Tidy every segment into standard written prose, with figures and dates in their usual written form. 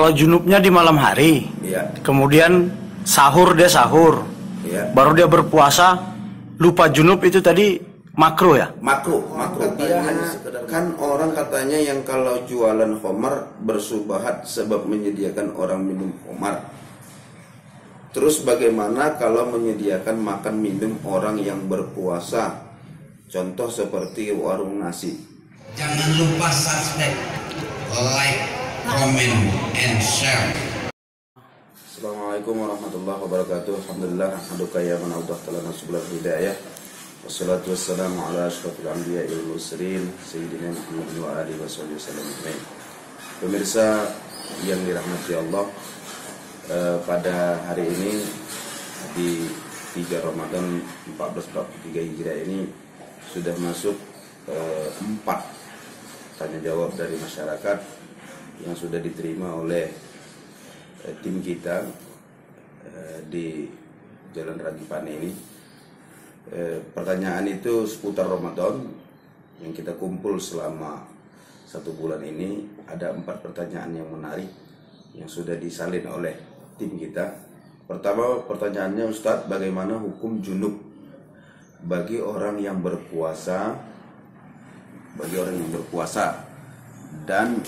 Kalau junubnya di malam hari, ya, kemudian sahur dia sahur, ya, baru dia berpuasa, lupa junub, itu tadi makruh ya? makruh dia hanya sekedar, kan orang katanya yang kalau jualan khamar bersubahat sebab menyediakan orang minum khamar. Terus bagaimana kalau menyediakan makan minum orang yang berpuasa? Contoh seperti warung nasi. Jangan lupa subscribe, like, comment, and share. Assalamualaikum warahmatullahi wabarakatuh. Alhamdulillah, hamduka ya man awdah talana subul hidayah. Wassalatu wassalamu ala asyrafil anbiya'i wal mursalin sayyidina Muhammadin wa alihi wasallam. Pemirsa yang dirahmati Allah, pada hari ini di 3 Ramadan 1443 Hijriah ini sudah masuk 4 tanya jawab dari masyarakat yang sudah diterima oleh tim kita di Jalan Ragipane ini. Pertanyaan itu seputar Ramadan yang kita kumpul selama 1 bulan ini. Ada 4 pertanyaan yang menarik yang sudah disalin oleh tim kita. Pertama, pertanyaannya, Ustadz, bagaimana hukum junub bagi orang yang berpuasa, dan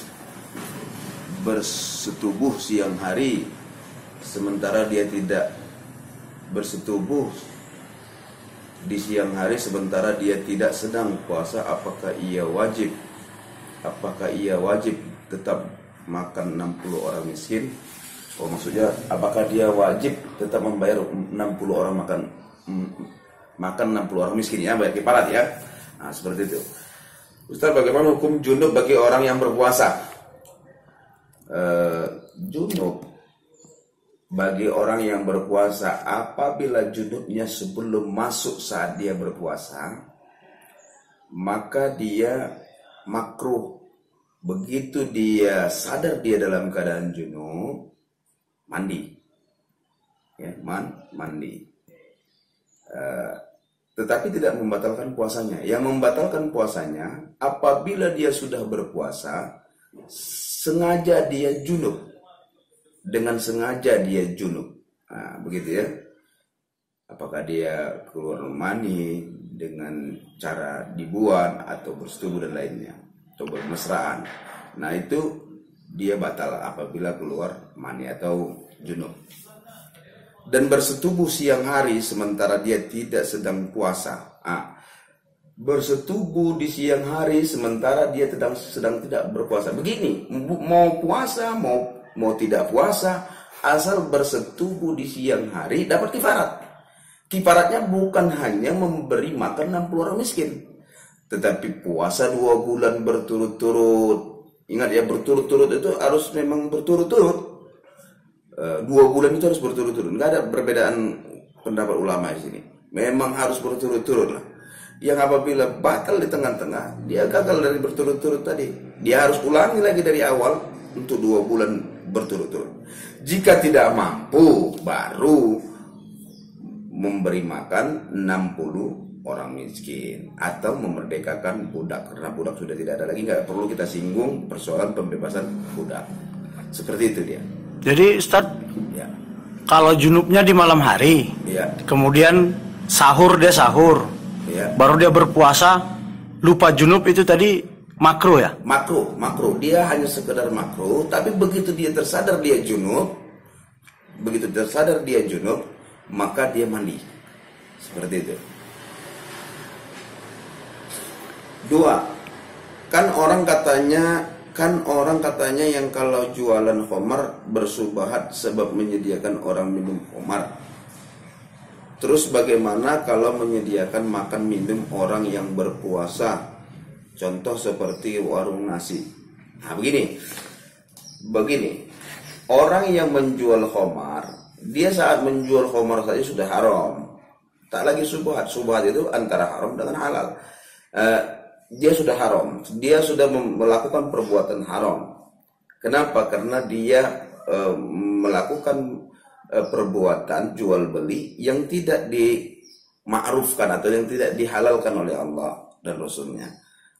bersetubuh siang hari sementara dia tidak bersetubuh di siang hari sementara dia tidak sedang puasa? Apakah ia wajib tetap makan 60 orang miskin? Oh, maksudnya apakah dia wajib tetap membayar 60 orang makan 60 orang miskin, ya, bayar kifarat ya. Nah, seperti itu. Ustaz, bagaimana hukum junub bagi orang yang berpuasa? Junub bagi orang yang berpuasa, apabila junubnya sebelum masuk saat dia berpuasa, maka dia makruh. Begitu dia sadar dia dalam keadaan junub, mandi, ya, mandi. Tetapi tidak membatalkan puasanya. Yang membatalkan puasanya apabila dia sudah berpuasa, sengaja dia junub, dengan sengaja dia junub. Nah, begitu ya. Apakah dia keluar mani dengan cara dibuat atau bersetubuh dan lainnya, atau bermesraan. Nah, itu dia batal apabila keluar mani atau junub. Dan bersetubuh siang hari sementara dia tidak sedang puasa. Bersetubuh di siang hari sementara dia sedang tidak berpuasa. Begini, mau puasa mau tidak puasa, asal bersetubuh di siang hari dapat kifarat. Kifaratnya bukan hanya memberi makan 60 orang miskin, tetapi puasa 2 bulan berturut-turut. Ingat ya, berturut-turut itu harus memang berturut-turut. 2 bulan itu harus berturut-turut. Nggak ada perbedaan pendapat ulama di sini. Memang harus berturut-turut lah. Yang apabila batal di tengah-tengah, dia gagal dari berturut-turut tadi, dia harus ulangi lagi dari awal untuk 2 bulan berturut-turut. Jika tidak mampu, baru memberi makan 60 orang miskin atau memerdekakan budak, karena budak sudah tidak ada lagi. Nggak perlu kita singgung persoalan pembebasan budak. Seperti itu dia. Jadi Ustaz, Ya. kalau junubnya di malam hari, Ya. kemudian sahur dia sahur, Ya. baru dia berpuasa, lupa junub, itu tadi makruh ya? Makruh. Dia hanya sekedar makruh, tapi begitu dia tersadar dia junub, maka dia mandi. Seperti itu. 2. Kan orang katanya yang kalau jualan khamar bersubahat sebab menyediakan orang minum khamar. Terus bagaimana kalau menyediakan makan minum orang yang berpuasa? Contoh seperti warung nasi. Nah, begini. Orang yang menjual khamar, dia saat menjual khamar saja sudah haram. Tak lagi subhat. Subhat itu antara haram dengan halal. Dia sudah haram. Dia sudah melakukan perbuatan haram. Kenapa? Karena dia melakukan perbuatan jual beli yang tidak dima'rufkan atau yang tidak dihalalkan oleh Allah dan Rasulnya.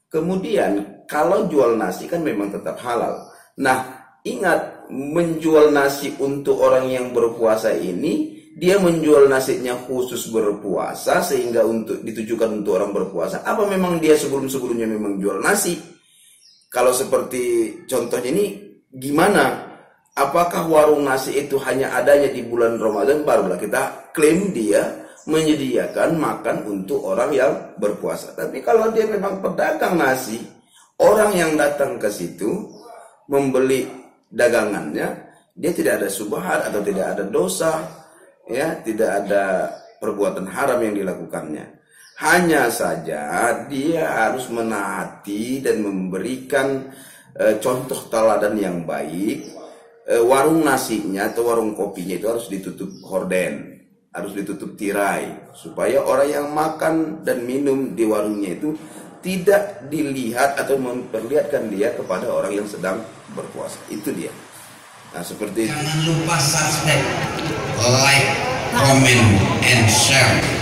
Kemudian kalau jual nasi kan memang tetap halal. Nah, ingat, menjual nasi untuk orang yang berpuasa ini, dia menjual nasinya khusus berpuasa sehingga untuk ditujukan untuk orang berpuasa. Apa memang dia sebelum-sebelumnya memang jual nasi? Kalau seperti contohnya ini gimana? Apakah warung nasi itu hanya adanya di bulan Ramadan, barulah kita klaim dia menyediakan makan untuk orang yang berpuasa. Tapi kalau dia memang pedagang nasi, orang yang datang ke situ membeli dagangannya, dia tidak ada subhat atau tidak ada dosa, ya, tidak ada perbuatan haram yang dilakukannya. Hanya saja dia harus menaati dan memberikan contoh teladan yang baik. Warung nasinya atau warung kopinya itu harus ditutup horden, harus ditutup tirai, supaya orang yang makan dan minum di warungnya itu tidak dilihat atau memperlihatkan dia kepada orang yang sedang berpuasa. Itu dia. Nah, seperti itu. Jangan lupa subscribe, like, comment, and share.